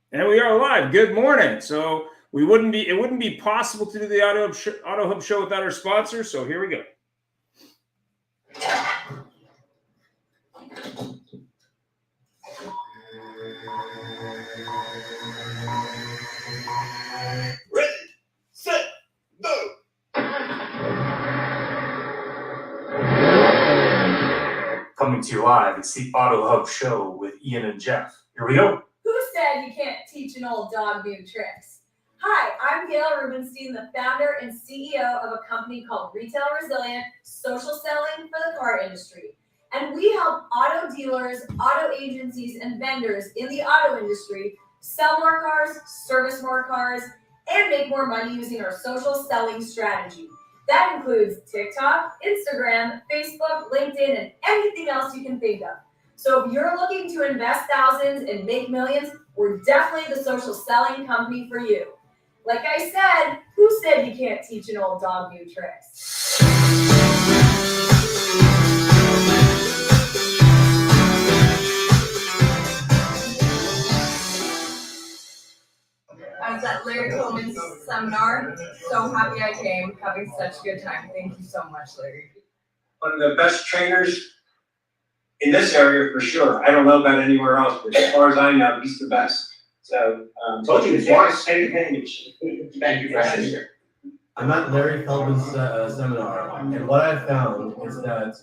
And we are live. Good morning. So it wouldn't be possible to do the Auto Hub show without our sponsor. So here we go. Ready, set, go. Coming to you live, it's the Auto Hub show with Ian and Jeff. Here we go. Who said you can't teach an old dog new tricks? Hi, I'm Gail Rubenstein, the founder and CEO of a company called Retail Resilient Social Selling for the Car Industry. And we help auto dealers, auto agencies, and vendors in the auto industry sell more cars, service more cars, and make more money using our social selling strategy. That includes TikTok, Instagram, Facebook, LinkedIn, and anything else you can think of. So if you're looking to invest thousands and make millions, we're definitely the social selling company for you. Like I said, who said you can't teach an old dog new tricks? I was at Larry Coleman's seminar. So happy I came, having such a good time. Thank you so much, Larry. One of the best trainers in this area for sure. I don't know about anywhere else, but as far as I know, he's the best. So, Told you before, before. take advantage. Thank you for having me here. I'm at Larry Feldman's seminar, and what I found is that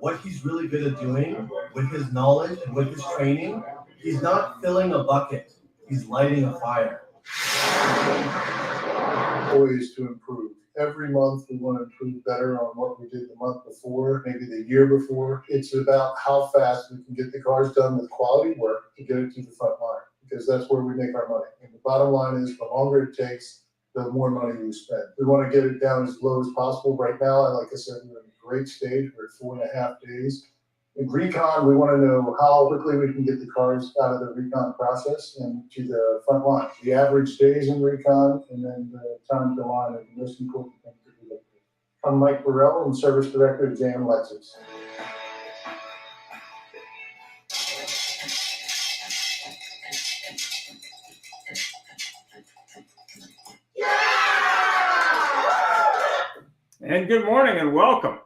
what he's really good at doing with his knowledge and with his training, he's not filling a bucket, he's lighting a fire. Always to improve. Every month we want to improve better on what we did the month before, maybe the year before. It's about how fast we can get the cars done with quality work to get it to the front line, because that's where we make our money. And the bottom line is the longer it takes, the more money we spend. We want to get it down as low as possible. Right now, like I said, we're in a great stage. We're at 4.5 days. In recon, we want to know how quickly we can get the cars out of the recon process and to the front line. The average days in recon and then the time to line are the most important things that we look for. I'm Mike Burrell, and Service Director at JM Lexus. And good morning and welcome.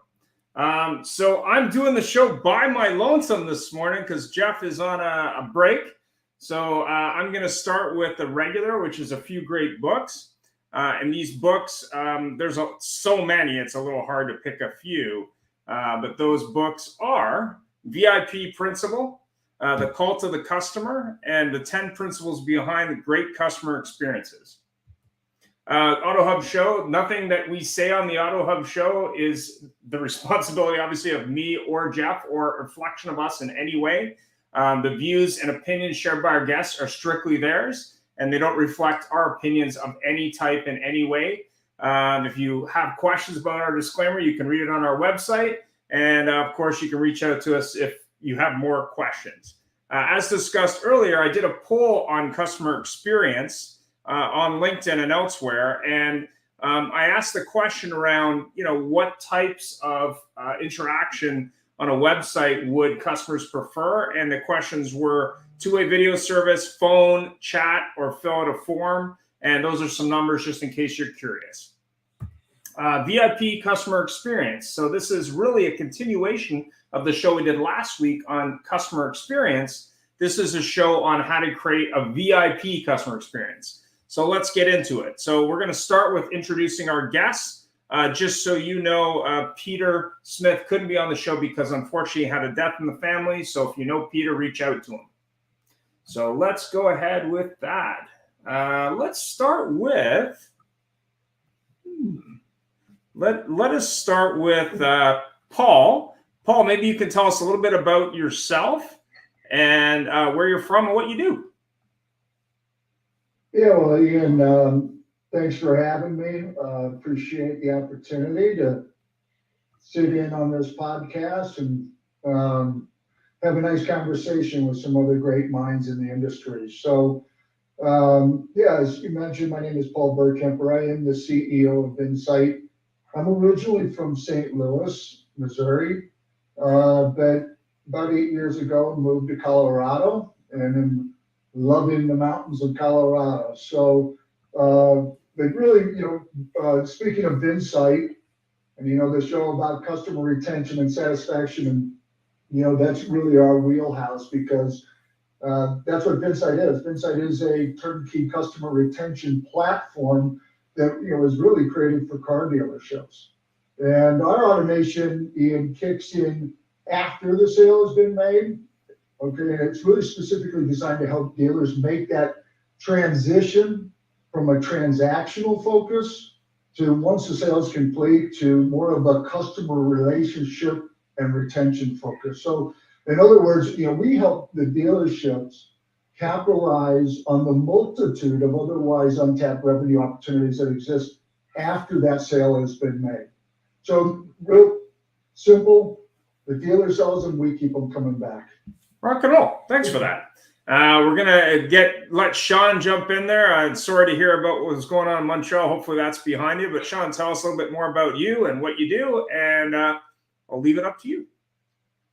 So I'm doing the show by my lonesome this morning because Jeff is on a break. So I'm going to start with the regular, which is a few great books. And these books, there's so many, it's a little hard to pick a few. But those books are VIP Principle, The Cult of the Customer, and the 10 Principles Behind Great Customer Experiences. Auto Hub show, nothing that we say on the Auto Hub show is the responsibility, obviously, of me or Jeff or a reflection of us in any way. The views and opinions shared by our guests are strictly theirs, and they don't reflect our opinions of any type in any way. If you have questions about our disclaimer, you can read it on our website. And of course, you can reach out to us if you have more questions. As discussed earlier, I did a poll on customer experience on LinkedIn and elsewhere. And I asked the question around, what types of interaction on a website would customers prefer? And the questions were two-way video service, phone, chat, or fill out a form. And those are some numbers just in case you're curious. VIP customer experience. So this is really a continuation of the show we did last week on customer experience. This is a show on how to create a VIP customer experience. So let's get into it. So we're going to start with introducing our guests. Just so you know, Peter Smith couldn't be on the show because unfortunately he had a death in the family. So if you know Peter, reach out to him. So let's go ahead with that. Let's start with, let us start with Paul. Paul, maybe you can tell us a little bit about yourself and where you're from and what you do. Yeah, well, Ian, thanks for having me. Appreciate the opportunity to sit in on this podcast and have a nice conversation with some other great minds in the industry. So, as you mentioned, my name is Paul Burkemper. I am the CEO of VINsyt. I'm originally from St. Louis, Missouri, but about 8 years ago moved to Colorado and loving the mountains of Colorado. So, but really, speaking of VINsyt, and the show about customer retention and satisfaction, and that's really our wheelhouse because that's what VINsyt is. VINsyt is a turnkey customer retention platform that is really created for car dealerships. And our automation, Ian, kicks in after the sale has been made. Okay, and it's really specifically designed to help dealers make that transition from a transactional focus to, once the sale is complete, to more of a customer relationship and retention focus. So in other words, we help the dealerships capitalize on the multitude of otherwise untapped revenue opportunities that exist after that sale has been made. So real simple, the dealer sells them, we keep them coming back. Rock and roll. Thanks for that. We're gonna let Shawn jump in there. I'm sorry to hear about what was going on in Montreal. Hopefully that's behind you. But Shawn, tell us a little bit more about you and what you do, and I'll leave it up to you.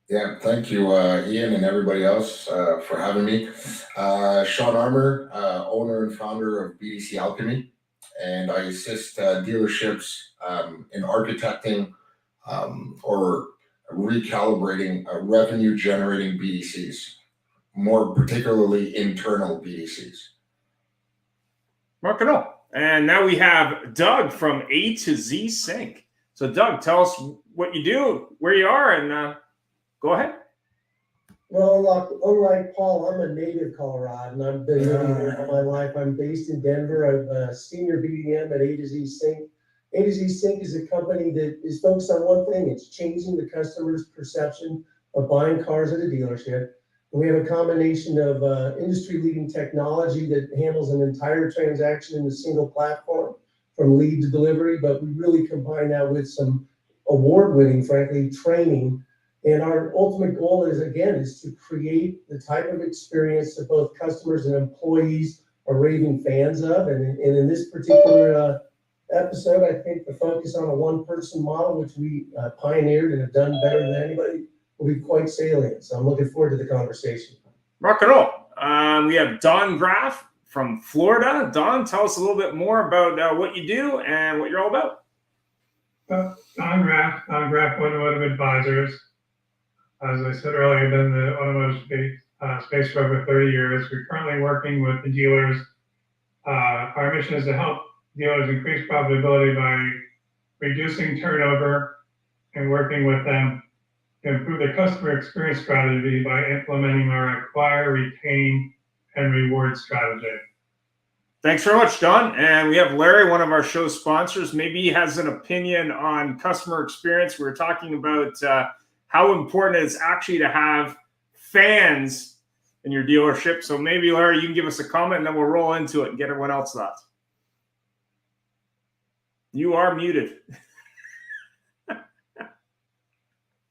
Yeah, thank you, Ian, and everybody else for having me. Shawn Armour, owner and founder of BDC Alchemy, and I assist dealerships in architecting or recalibrating revenue-generating BDCs, more particularly internal BDCs. Rock and roll. And now we have Doug from AtoZ Sync. So, Doug, tell us what you do, where you are, and go ahead. Well, unlike Paul, I'm a native Coloradan. I've been living here all my life. I'm based in Denver. I'm a senior BDM at AtoZ Sync. AtoZ Sync is a company that is focused on one thing. It's changing the customer's perception of buying cars at a dealership. And we have a combination of industry-leading technology that handles an entire transaction in a single platform from lead to delivery, but we really combine that with some award-winning, frankly, training. And our ultimate goal is to create the type of experience that both customers and employees are raving fans of. And in this particular episode, I think the focus on a one-person model, which we pioneered and have done better than anybody, will be quite salient. So I'm looking forward to the conversation. Rock and roll. We have Don Graff from Florida. Don, tell us a little bit more about what you do and what you're all about. Don Graff, Automotive Advisors. As I said earlier, I've been in the automotive space for over 30 years. We're currently working with the dealers. Our mission is to help dealers increase profitability by reducing turnover and working with them to improve their customer experience strategy by implementing our acquire, retain, and reward strategy. Thanks very much, Don. And we have Larry, one of our show sponsors. Maybe he has an opinion on customer experience. We were talking about how important it is actually to have fans in your dealership. So maybe, Larry, you can give us a comment and then we'll roll into it and get everyone else's thoughts. You are muted. I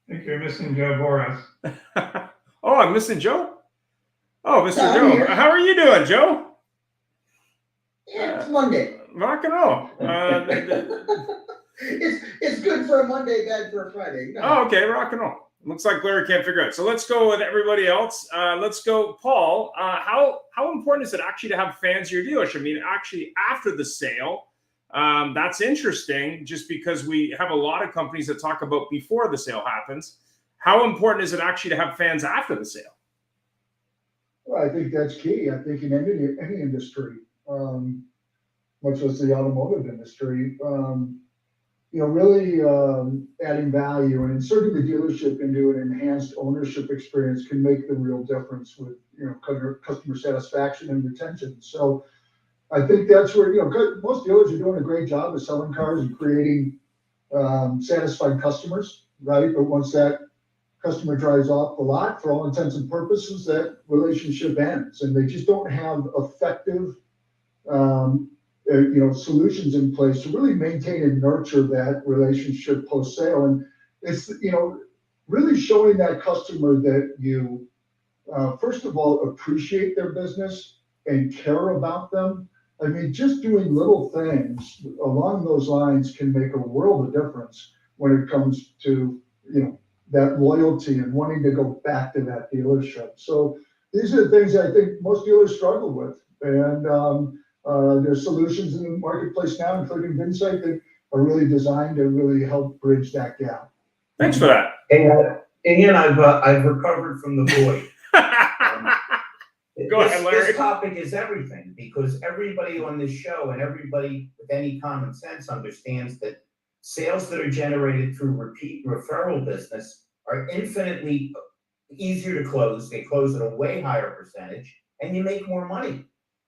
think you're missing Joe Boras. Oh, I'm missing Joe? Oh, Mr. Yeah, Joe. here. How are you doing, Joe? Yeah, it's Monday. Rock and roll. It's good for a Monday, bad for a Friday. Oh, okay, rock and roll. Looks like Larry can't figure it out. So let's go with everybody else. Let's go, Paul. How important is it actually to have fans in your dealership? I mean, actually, after the sale, that's interesting just because we have a lot of companies that talk about before the sale happens. How important is it actually to have fans after the sale? Well, I think that's key. I think in any industry, much less the automotive industry, really adding value and inserting the dealership into an enhanced ownership experience can make the real difference with customer satisfaction and retention. So I think that's where most dealers are doing a great job of selling cars and creating satisfied customers, right? But once that customer drives off the lot, for all intents and purposes, that relationship ends, and they just don't have effective solutions in place to really maintain and nurture that relationship post sale. And it's really showing that customer that you first of all appreciate their business and care about them. I mean, just doing little things along those lines can make a world of difference when it comes to that loyalty and wanting to go back to that dealership. So these are the things I think most dealers struggle with. And there's solutions in the marketplace now, including VINsyt, that are really designed to really help bridge that gap. Thanks for that. And Ian, I've recovered from the void. Go ahead, Larry. This topic is everything, because everybody on this show and everybody with any common sense understands that sales that are generated through repeat referral business are infinitely easier to close. They close at a way higher percentage, and you make more money.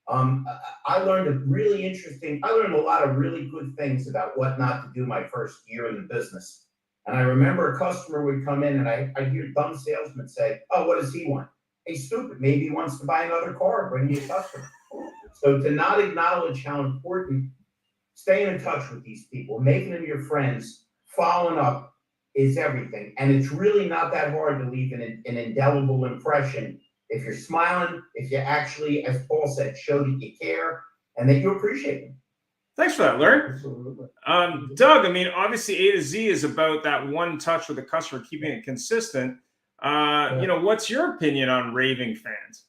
I learned a lot of really good things about what not to do my first year in the business. And I remember a customer would come in and I'd hear dumb salesmen say, "Oh, what does he want?" Hey, stupid, maybe he wants to buy another car, bring me a customer. So to not acknowledge how important staying in touch with these people, making them your friends, following up is everything. And it's really not that hard to leave an indelible impression if you're smiling, if you actually, as Paul said, show that you care and that you appreciate them. Thanks for that, Larry. Absolutely. Doug, I mean, obviously AtoZ is about that one touch with the customer, keeping it consistent. What's your opinion on raving fans?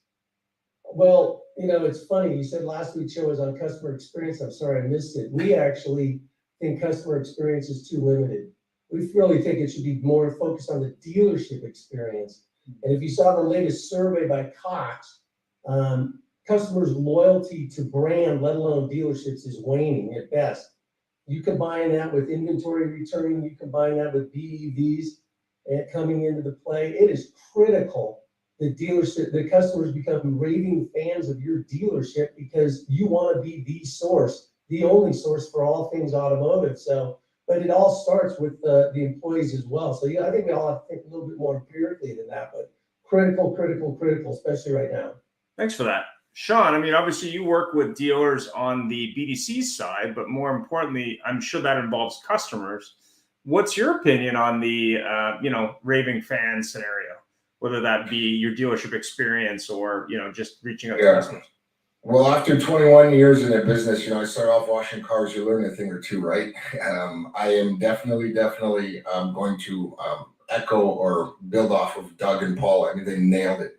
Well, it's funny. You said last week's show was on customer experience. I'm sorry I missed it. We actually think customer experience is too limited. We really think it should be more focused on the dealership experience. And if you saw the latest survey by Cox, customers' loyalty to brand, let alone dealerships, is waning at best. You combine that with inventory returning, you combine that with BEVs coming into the play. It is critical the customers become raving fans of your dealership, because you want to be the source, the only source for all things automotive. So, but it all starts with the employees as well. So I think we all have to think a little bit more empirically than that, but critical, especially right now. Thanks for that. Shawn, I mean, obviously you work with dealers on the BDC side, but more importantly, I'm sure that involves customers. What's your opinion on the, raving fan scenario, whether that be your dealership experience or, just reaching out to customers? Well, after 21 years in the business, I started off washing cars. You learn a thing or two, right? I am definitely going to echo or build off of Doug and Paul. I mean, they nailed it.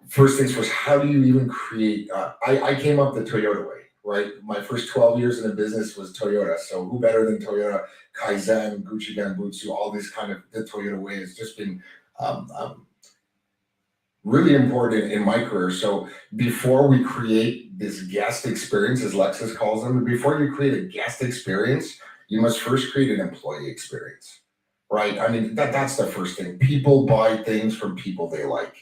First things first, how do you even create? I came up the Toyota way, right? My first 12 years in the business was Toyota. So who better than Toyota? Kaizen, Gucci Genbutsu, all these kind of the Toyota way has just been really important in my career. So before we create this guest experience, as Lexus calls them, before you create a guest experience, you must first create an employee experience, right? I mean, that's the first thing. People buy things from people they like.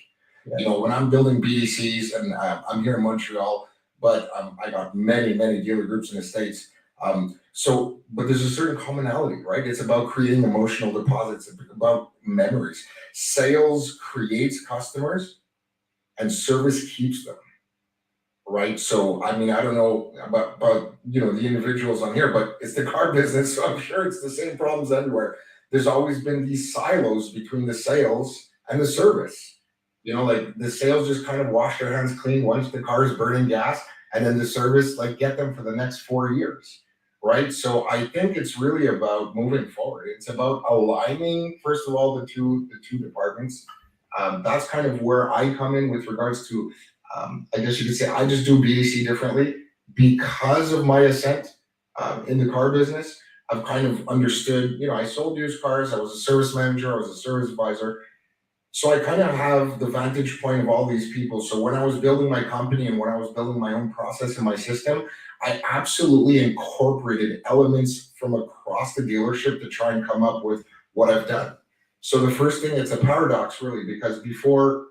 Yeah. When I'm building BDCs, and I'm here in Montreal, but I got many dealer groups in the States. But there's a certain commonality, right? It's about creating emotional deposits. It's about memories. Sales creates customers and service keeps them, right? So, I mean, I don't know about the individuals on here, but it's the car business, so I'm sure it's the same problems everywhere. There's always been these silos between the sales and the service. Like the sales just kind of wash their hands clean once the car is burning gas, and then the service, get them for the next 4 years, right? So I think it's really about moving forward. It's about aligning, first of all, the two departments. That's kind of where I come in with regards to, I guess you could say, I just do BDC differently because of my ascent in the car business. I've kind of understood, I sold used cars. I was a service manager. I was a service advisor. So I kind of have the vantage point of all these people. So when I was building my company and when I was building my own process and my system, I absolutely incorporated elements from across the dealership to try and come up with what I've done. So the first thing, it's a paradox really, because before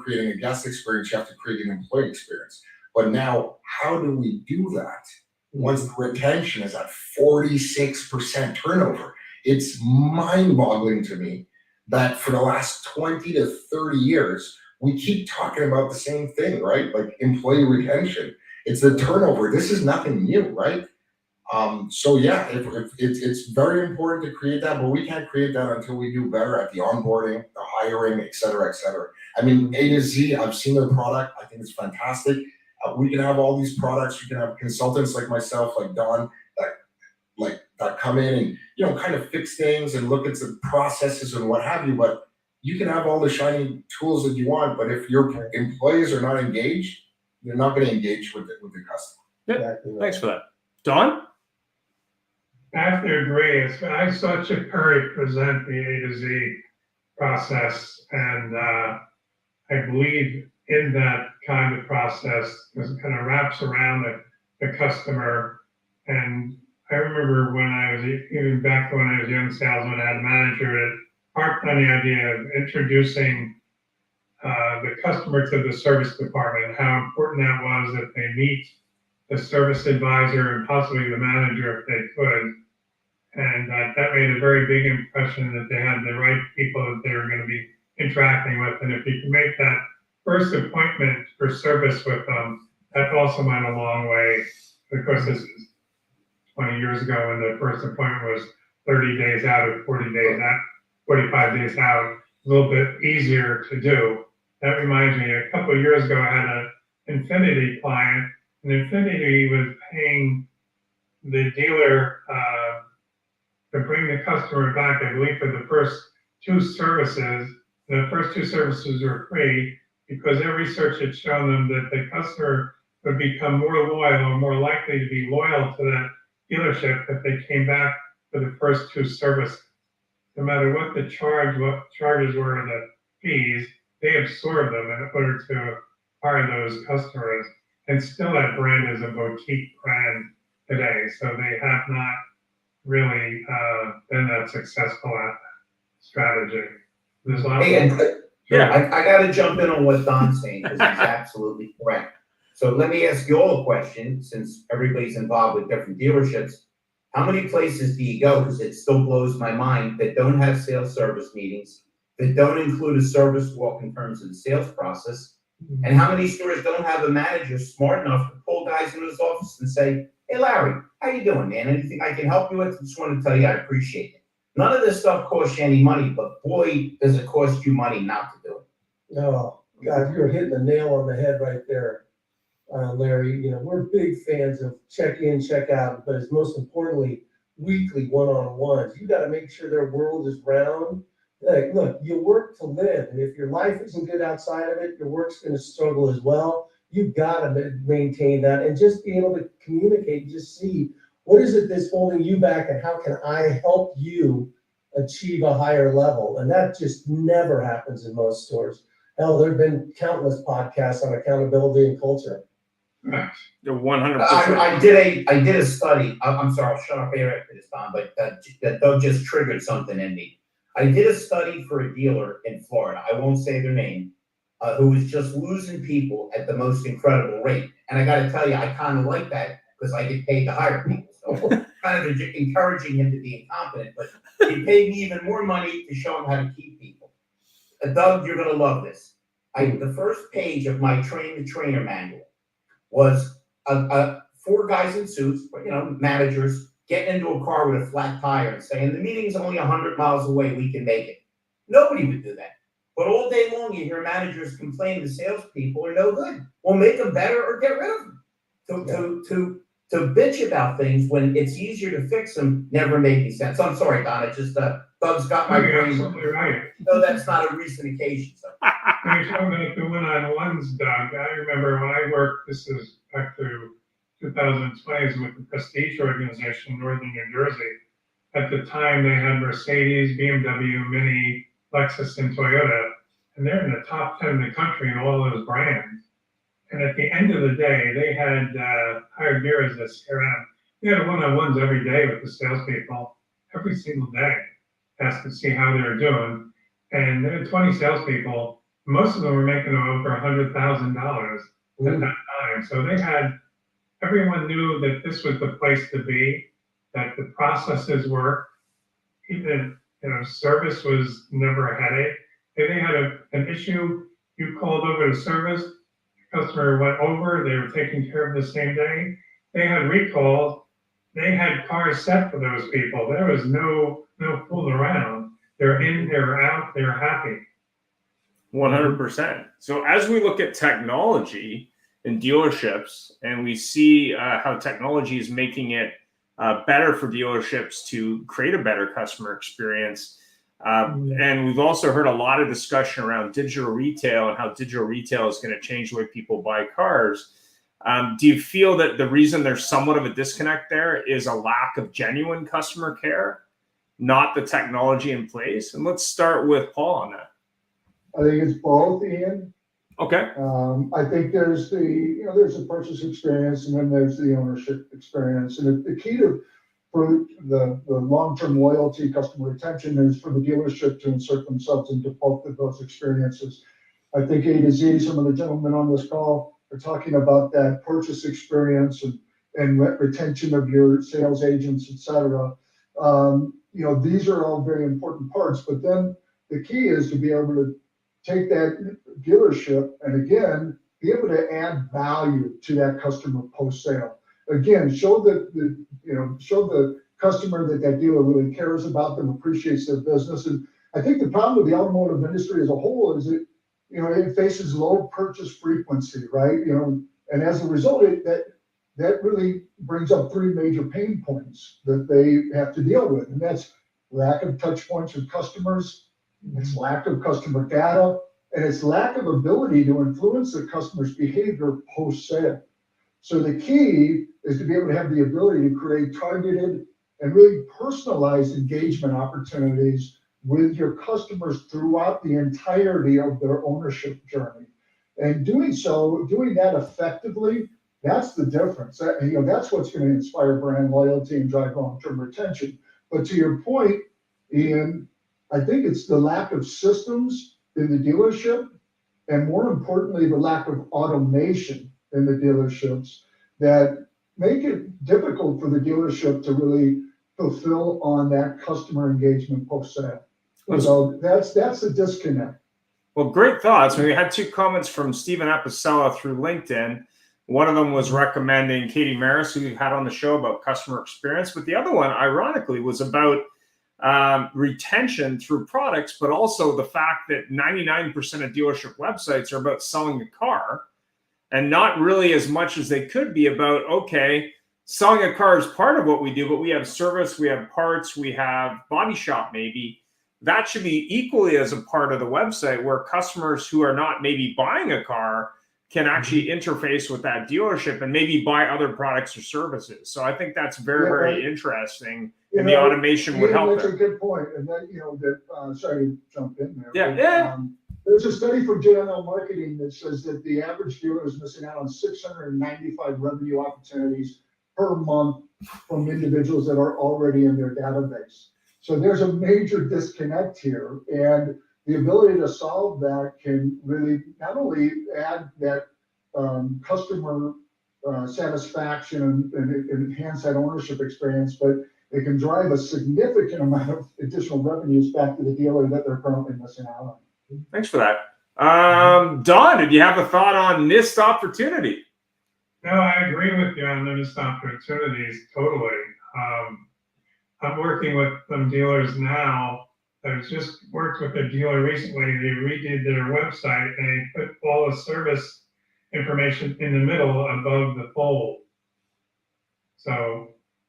creating a guest experience, you have to create an employee experience. But now, how do we do that once the retention is at 46% turnover? It's mind-boggling to me that for the last 20 to 30 years, we keep talking about the same thing, right? Like employee retention. It's the turnover. This is nothing new, right? So yeah, it's very important to create that, but we can't create that until we do better at the onboarding, the hiring, et cetera, et cetera. I mean, AtoZ, I've seen their product. I think it's fantastic. We can have all these products. You can have consultants like myself, like Don, that come in and, kind of fix things and look at the processes and what have you. But, you can have all the shiny tools that you want, but if your employees are not engaged, they're not going to engage with the customer. Yeah. Exactly right. Thanks for that. Don? I have to agree. I saw Chip Perry present the AtoZ process, and I believe in that kind of process because it kind of wraps around the customer. And I remember when I was, even back when I was a young salesman, I had a manager that harped on the idea of introducing the customer to the service department, how important that was that they meet the service advisor and possibly the manager if they could. And that made a very big impression that they had the right people that they were going to be interacting with. And if you can make that first appointment for service with them, that also went a long way. Of course, this is 20 years ago when the first appointment was 30 days out or 40 days out, 45 days out, a little bit easier to do. That reminds me, a couple of years ago, I had an Infinity client, and Infinity was paying the dealer to bring the customer back, I believe, for the first 2 services. The first 2 services were free because their research had shown them that the customer would become more loyal or more likely to be loyal to that dealership if they came back for the first 2 services. No matter what the charges were and the fees, they absorbed them in order to acquire those customers. And still that brand is a boutique brand today. So they have not really been that successful at that strategy. There's a lot I got to jump in on what Don's saying because he's absolutely correct. So let me ask you all a question, since everybody's involved with different dealerships. How many places do you go, because it still blows my mind, that don't have sales service meetings, that don't include a service walk in terms of the sales process? And how many stores don't have a manager smart enough to pull guys into his office and say, hey, Larry, how you doing, man? Anything I can help you with? I just want to tell you I appreciate it. None of this stuff costs you any money, but boy, does it cost you money not to do it. No, God, you're hitting the nail on the head right there, Larry. You know, we're big fans of check in, check out, but it's most importantly, weekly one-on-ones. You got to make sure their world is round. Like, look, you work to live, and if your life isn't good outside of it, your work's going to struggle as well. You've got to maintain that and just be able to communicate, just see what is it that's holding you back and how can I help you achieve a higher level? And that just never happens in most stores. Hell, there have been countless podcasts on accountability and culture. You're 100%. I did a study. I'm sorry, I'll shut up here after this, Don, but that Doug just triggered something in me. I did a study for a dealer in Florida. I won't say their name, who was just losing people at the most incredible rate. And I got to tell you, I kind of like that because I get paid to hire people. So kind of encouraging him to be incompetent, but he paid me even more money to show him how to keep people. Doug, you're going to love this. The first page of my train the trainer manual was 4 guys in suits, managers, getting into a car with a flat tire and saying, the meeting's only 100 miles away, we can make it. Nobody would do that. But all day long, you hear managers complain the salespeople are no good. Well, make them better or get rid of them. To bitch about things when it's easier to fix them never made any sense. I'm sorry, Don. It just, Doug's got my brain. Absolutely right. No, that's not a recent occasion. So. When you're talking about the one-on-ones, Doug, I remember when I worked, this is back to 2020s with the Prestige organization in Northern New Jersey. At the time, they had Mercedes, BMW, Mini, Lexus, and Toyota, and they're in the top 10 in the country in all those brands. And at the end of the day, they had hired me as a CRM. We had one-on-ones every day with the salespeople, every single day, asked to see how they were doing. And there were 20 salespeople. Most of them were making over $100,000 at that time. So they had, everyone knew that this was the place to be, that the processes worked. Even, service was never a headache. If they had an issue, you called over to service, the customer went over, they were taken care of the same day. They had recalls, they had cars set for those people. There was no fooling around. They're in, they're out, they're happy. 100%. So as we look at technology in dealerships and we see how technology is making it better for dealerships to create a better customer experience, And we've also heard a lot of discussion around digital retail and how digital retail is going to change the way people buy cars. Do you feel that the reason there's somewhat of a disconnect there is a lack of genuine customer care, not the technology in place? And let's start with Paul on that. I think it's both, Ian. Okay. I think there's there's the purchase experience and then there's the ownership experience. And the key for the long-term loyalty, customer retention is for the dealership to insert themselves into both of those experiences. I think AtoZ, some of the gentlemen on this call are talking about that purchase experience and retention of your sales agents, et cetera. These are all very important parts, but then the key is to be able to take that dealership and again, be able to add value to that customer post-sale. Again, show the customer that dealer really cares about them, appreciates their business. And I think the problem with the automotive industry as a whole is it faces low purchase frequency, right? And as a result, that really brings up three major pain points that they have to deal with. And that's lack of touch points with customers, it's lack of customer data, and it's lack of ability to influence the customer's behavior post-sale. So the key is to be able to have the ability to create targeted and really personalized engagement opportunities with your customers throughout the entirety of their ownership journey. And doing that effectively, that's the difference. That's what's going to inspire brand loyalty and drive long-term retention. But to your point, Ian, I think it's the lack of systems in the dealership, and more importantly, the lack of automation in the dealerships that make it difficult for the dealership to really fulfill on that customer engagement post-sale. So that's the disconnect. Well, great thoughts. We had two comments from Stephen Apicella through LinkedIn. One of them was recommending Katie Maris, who we had on the show, about customer experience. But the other one, ironically, was about retention through products, but also the fact that 99% of dealership websites are about selling a car and not really as much as they could be about, okay, selling a car is part of what we do, but we have service, we have parts, we have body shop maybe. That should be equally as a part of the website where customers who are not maybe buying a car can actually interface with that dealership and maybe buy other products or services. So I think that's very interesting, and the automation would help. That's a good point. And then, sorry to jump in there. Yeah. There's a study from JNL Marketing that says that the average dealer is missing out on 695 revenue opportunities per month from individuals that are already in their database. So there's a major disconnect here, and the ability to solve that can really not only add that customer satisfaction and enhance that ownership experience, but it can drive a significant amount of additional revenues back to the dealer that they're currently missing out on. Thanks for that. Don, did you have a thought on missed opportunity? No, I agree with you on the missed opportunities, totally. I'm working with some dealers now. I just worked with a dealer recently. They redid their website and they put all the service information in the middle above the fold. So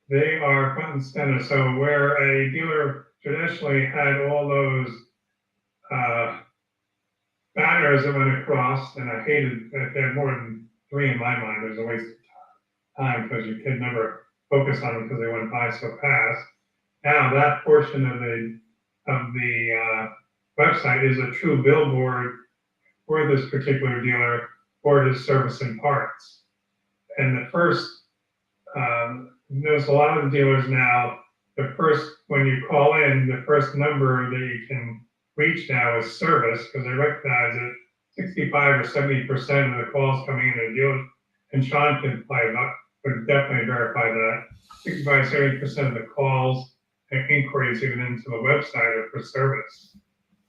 they are front and center. So where a dealer traditionally had all those banners that went across, and I hated that there are more than 3 in my mind. It was a waste of time because you could never focus on them because they went by so fast. Now that portion of the website is a true billboard for this particular dealer for his service and parts. And the first, there's a lot of dealers now, when you call in, the first number that you can reach now is service, because they recognize that 65 or 70% of the calls coming in the dealer, and Shawn would definitely verify that, 65, 70% of the calls and inquiries even into the website are for service.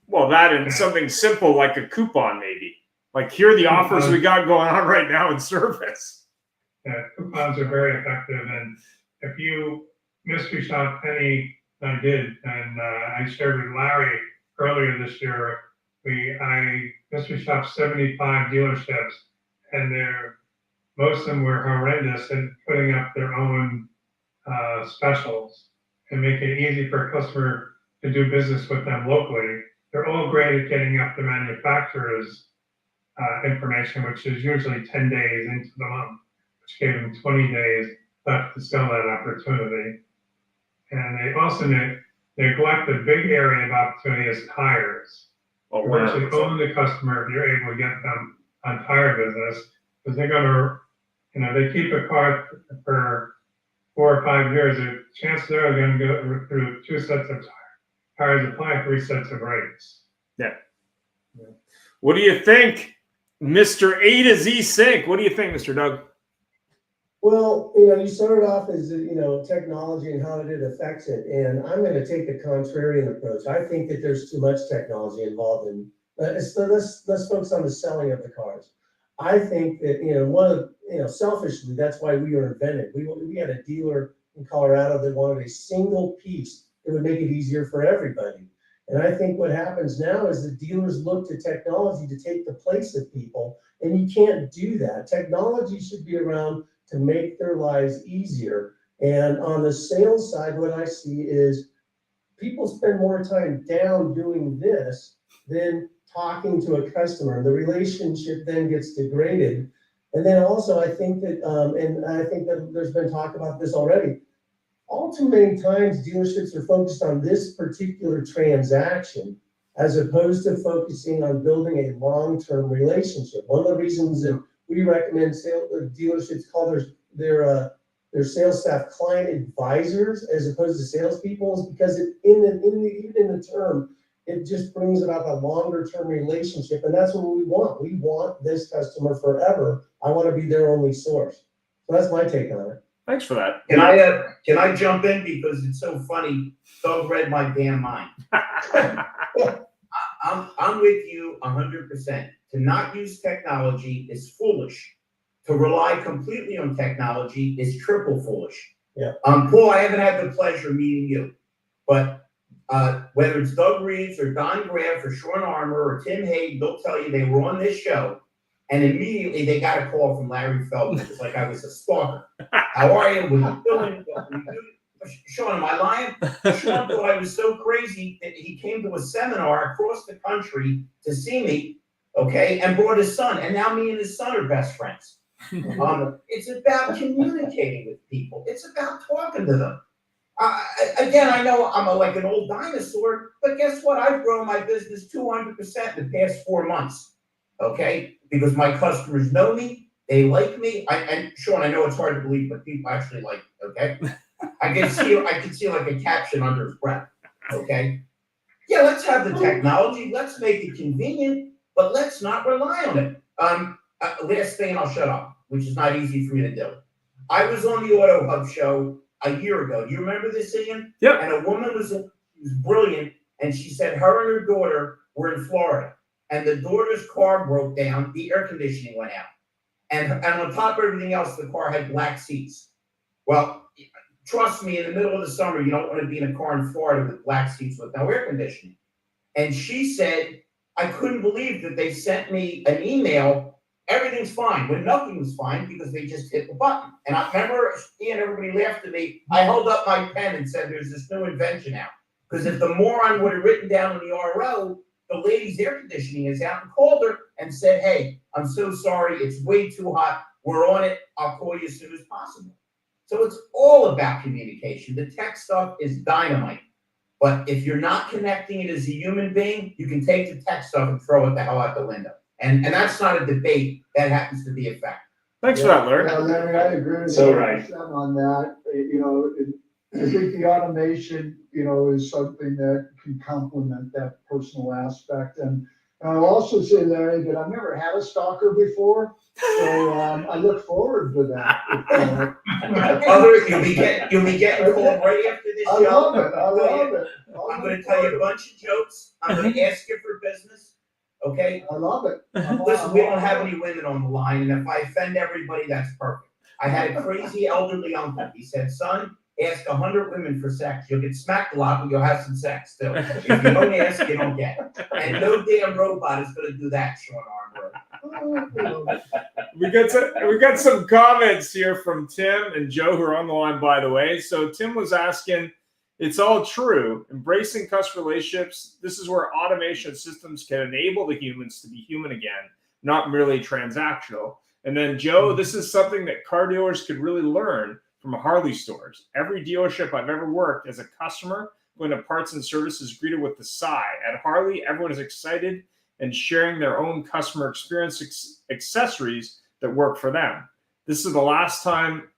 Well, that and something simple like a coupon, maybe. Like, here are the offers we got going on right now in service. Yeah, coupons are very effective. And if you mystery shop any, I did, and I shared with Larry earlier this year, I mystery shopped 75 dealerships, and most of them were horrendous in putting up their own specials and making it easy for a customer to do business with them locally. They're all great at getting up the manufacturer's information, which is usually 10 days into the month, which gave them 20 days left to sell that opportunity. And they also neglect a big area of opportunity as tires. Oh, You actually own the customer if you're able to get them on tire business, because they're gonna, they keep a car for 4 or 5 years. The chances are they're gonna go through 2 sets of tires, apply 3 sets of brakes. Yeah. What do you think, Mr. AtoZ Sync? What do you think, Mr. Doug? Well, you started off as, technology and how it affects it. And I'm going to take the contrarian approach. I think that there's too much technology involved in, let's focus on the selling of the cars. I think that, selfishly, that's why we were invented. We had a dealer in Colorado that wanted a single piece that would make it easier for everybody. And I think what happens now is the dealers look to technology to take the place of people, and you can't do that. Technology should be around to make their lives easier. And on the sales side, what I see is people spend more time down doing this than talking to a customer. The relationship then gets degraded. And then also, I think that, and I think that there's been talk about this already, all too many times dealerships are focused on this particular transaction as opposed to focusing on building a long-term relationship. One of the reasons that we recommend dealerships call their sales staff client advisors as opposed to salespeople is because even in the term, it just brings about a longer-term relationship, and that's what we want. We want this customer forever. I want to be their only source. So that's my take on it. Thanks for that. Can I jump in because it's so funny? Doug read my damn mind. I'm with you 100%. To not use technology is foolish. To rely completely on technology is triple foolish. Yeah. Paul, I haven't had the pleasure of meeting you, but whether it's Doug Reeves or Don Graff or Shawn or Tim Hayden, they'll tell you they were on this show, and immediately they got a call from Larry Feldman. It's like I was a stalker. How are you? What are you doing? What are you doing? Shawn, am I lying? Shawn thought I was so crazy that he came to a seminar across the country to see me, okay, and brought his son, and now me and his son are best friends. It's about communicating with people. It's about talking to them. Again, I know I'm like an old dinosaur, but guess what? I've grown my business 200% in the past 4 months, okay? Because my customers know me, they like me. And Shawn, I know it's hard to believe, but people actually like me, okay? I can see like a caption under his breath, okay? Yeah, let's have the technology. Let's make it convenient, but let's not rely on it. Last thing, and I'll shut up, which is not easy for me to do. I was on the Auto Hub show a year ago. Do you remember this, Ian? Yeah. And a woman was brilliant, and she said her and her daughter were in Florida, and the daughter's car broke down. The air conditioning went out, and on top of everything else, the car had black seats. Well, trust me, in the middle of the summer, you don't want to be in a car in Florida with black seats with no air conditioning. And she said, I couldn't believe that they sent me an email. Everything's fine, when nothing was fine because they just hit the button. And I remember, Ian, everybody laughed at me. I held up my pen and said, there's this new invention out. Because if the moron would have written down on the RO, the lady's air conditioning is out, and called her and said, hey, I'm so sorry, it's way too hot. We're on it. I'll call you as soon as possible. So it's all about communication. The tech stuff is dynamite. But if you're not connecting it as a human being, you can take the tech stuff and throw it the hell out the window. And that's not a debate. That happens to be a fact. Thanks for that, Larry. Yeah, Larry, I agree with So you right. on that. I think the automation, is something that can complement that personal aspect. And I'll also say, Larry, that I've never had a stalker before, so I look forward to that. You'll be getting called right after this I show. love it. I love it. I'm going to tell you a bunch of jokes. I'm going to ask you for business. Okay? I love it. Listen, we don't have any women on the line, and if I offend everybody, that's perfect. I had a crazy elderly uncle. He said, son, ask 100 women for sex. You'll get smacked a lot, but you'll have some sex too. If you don't ask, you don't get. And no damn robot is going to do that, Shawn Armour. We got some comments here from Tim and Joe who are on the line, by the way. So Tim was asking It's all true. Embracing customer relationships. This is where automation systems can enable the humans to be human again, not merely transactional. And then, Joe, this is something that car dealers could really learn from Harley stores. Every dealership I've ever worked as a customer going to parts and services greeted with the sigh. At Harley, everyone is excited and sharing their own customer experience accessories that work for them. This is the last time.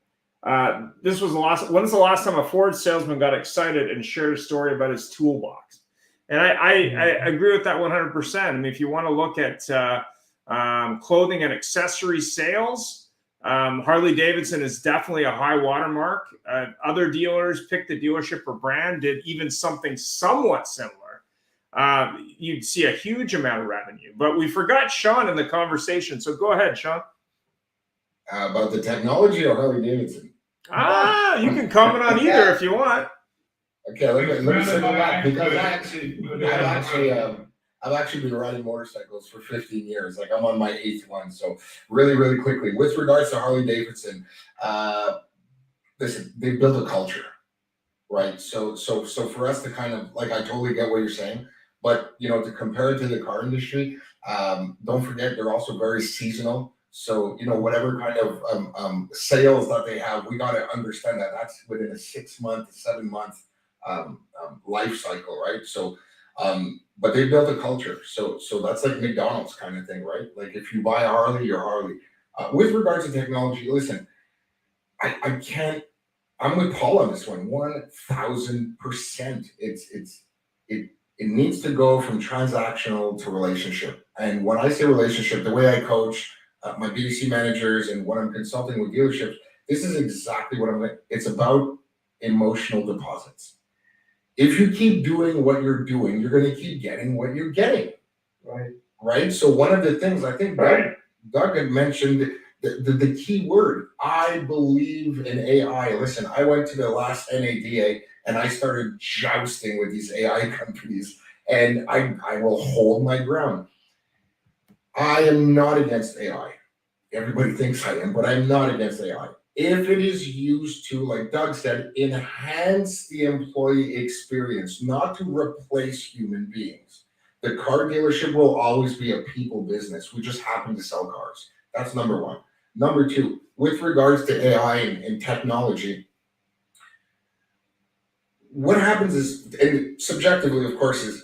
When's the last time a Ford salesman got excited and shared a story about his toolbox? And I agree with that 100%. I mean, if you want to look at clothing and accessory sales, Harley Davidson is definitely a high watermark. Other dealers picked the dealership or brand, did even something somewhat similar. You'd see a huge amount of revenue. But we forgot Shawn in the conversation. So go ahead, Shawn. About the technology or Harley Davidson? You can comment on either if you want. Okay, let me circle back because I've actually been riding motorcycles for 15 years. Like I'm on my 8th one. So really quickly, with regards to Harley Davidson, listen, they built a culture, right? So for us to kind of, like, I totally get what you're saying, but to compare it to the car industry, don't forget they're also very seasonal. So, whatever kind of sales that they have, we got to understand that that's within a 6 month to 7 month life cycle, right? So, but they built a culture. So that's like McDonald's kind of thing, right? Like if you buy a Harley, you're Harley. With regards to technology, listen, I'm with Paul on this one, 1000%. It needs to go from transactional to relationship. And when I say relationship, the way I coach my BDC managers and when I'm consulting with dealerships, this is exactly what it's about emotional deposits. If you keep doing what you're doing, you're going to keep getting what you're getting. Right. So one of the things I think Doug had mentioned, the key word, I believe in AI. Listen, I went to the last NADA and I started jousting with these AI companies, and I will hold my ground. I am not against AI. Everybody thinks I am, but I'm not against AI. If it is used to, like Doug said, enhance the employee experience, not to replace human beings. The car dealership will always be a people business. We just happen to sell cars. That's number one. Number two, with regards to AI and technology, what happens is, and subjectively, of course, is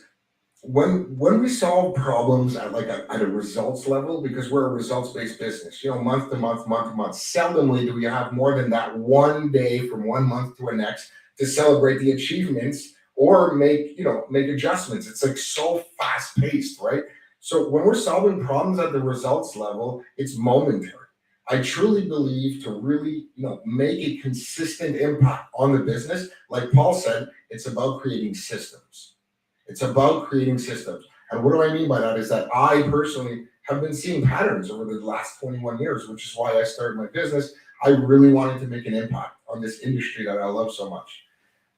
when we solve problems at a results level, because we're a results-based business, month to month, seldomly do we have more than that one day from 1 month to the next to celebrate the achievements or make adjustments. It's like so fast-paced, right? So when we're solving problems at the results level, it's momentary. I truly believe to really, make a consistent impact on the business, like Paul said, it's about creating systems. It's about creating systems. And what do I mean by that is that I personally have been seeing patterns over the last 21 years, which is why I started my business. I really wanted to make an impact on this industry that I love so much.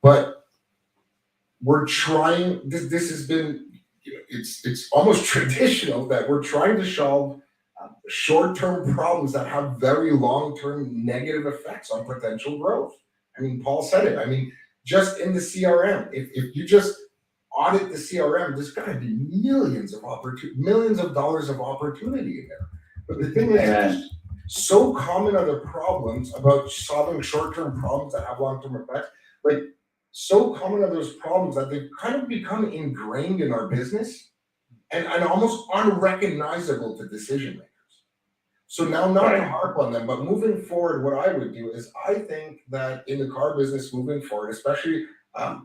But we're trying, this has been, it's almost traditional that we're trying to solve short-term problems that have very long-term negative effects on potential growth. I mean, Paul said it. I mean, just in the CRM, if you just audit the CRM, there's got to be millions of dollars of opportunity in there. But the thing is, so common are the problems about solving short-term problems that have long-term effects. Like, so common are those problems that they've kind of become ingrained in our business and almost unrecognizable to decision makers. So now, not to harp on them, but moving forward, what I would do is I think that in the car business moving forward, especially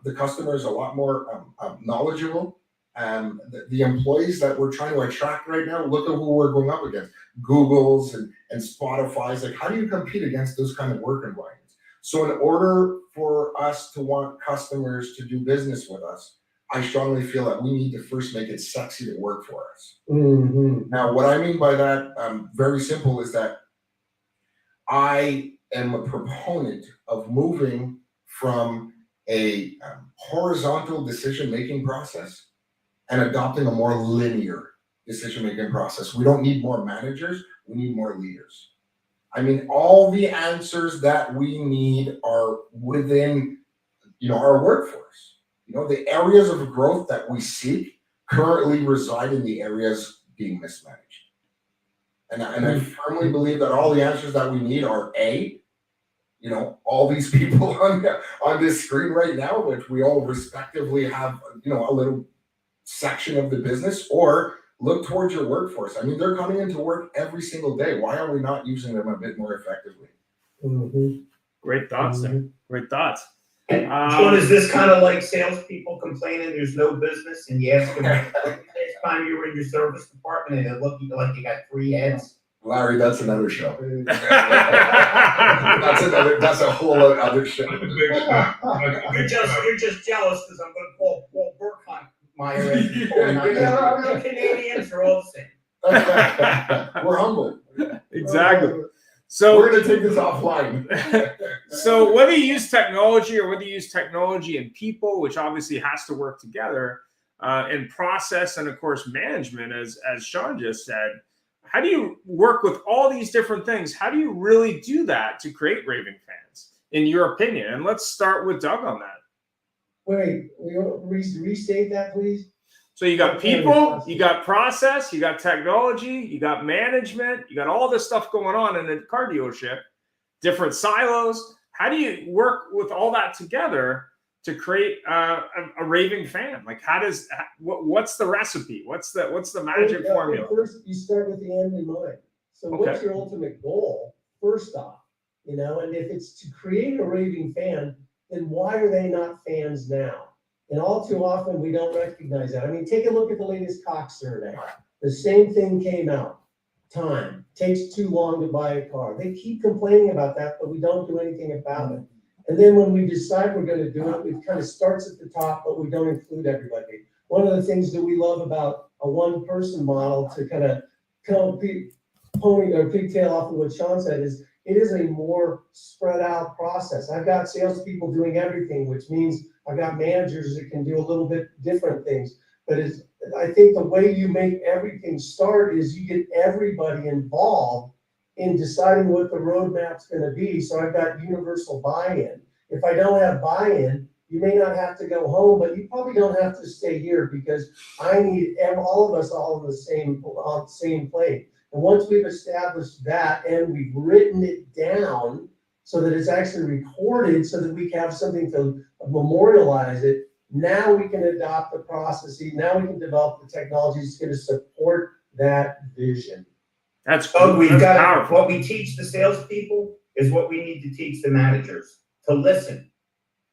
the customer is a lot more knowledgeable. The employees that we're trying to attract right now, look at who we're going up against. Google's and Spotify's. Like, how do you compete against those kind of work environments? So in order for us to want customers to do business with us, I strongly feel that we need to first make it sexy to work for us. Mm-hmm. Now, what I mean by that, very simple, is that I am a proponent of moving from a horizontal decision-making process and adopting a more linear decision-making process. We don't need more managers, we need more leaders. I mean, all the answers that we need are within, our workforce. The areas of growth that we seek currently reside in the areas being mismanaged. And I firmly believe that all the answers that we need are all these people on this screen right now, which we all respectively have, a little section of the business, or look towards your workforce. I mean, they're coming into work every single day. Why are we not using them a bit more effectively? Great thoughts there. Great thoughts. Shawn, is this kind of like salespeople complaining there's no business, and you ask them last time you were in your service department and they look at you like you got 3 heads? Larry, that's another show. That's a whole other show. You're just jealous because I'm going to call Paul Burkemper as the Canadians are all the same. We're humble. Exactly. So we're going to take this offline. So whether you use technology or whether you use technology and people, which obviously has to work together, and process and of course management, as Shawn just said, how do you work with all these different things? How do you really do that to create raving fans, in your opinion? And let's start with Doug on that. Wait, restate that, please. So you got people, you got process, you got technology, you got management, you got all this stuff going on in a car dealership, different silos. How do you work with all that together to create a raving fan? Like, what's the recipe? What's the magic formula? First, you start with the end in mind. So what's your ultimate goal? First off, and if it's to create a raving fan, then why are they not fans now? And all too often, we don't recognize that. I mean, take a look at the latest Cox survey. The same thing came out. Time. Takes too long to buy a car. They keep complaining about that, but we don't do anything about it. And then when we decide we're going to do it, it kind of starts at the top, but we don't include everybody. One of the things that we love about a one-person model, to kind of pigtail off of what Shawn said, is it is a more spread out process. I've got salespeople doing everything, which means I've got managers that can do a little bit different things. But I think the way you make everything start is you get everybody involved in deciding what the roadmap's going to be. So I've got universal buy-in. If I don't have buy-in, you may not have to go home, but you probably don't have to stay here, because I need all of us all on the same plane. And once we've established that and we've written it down so that it's actually recorded, so that we can have something to memorialize it, now we can adopt the processes. Now we can develop the technology that's going to support that vision. That's cool. Powerful. What we teach the salespeople is what we need to teach the managers, to listen.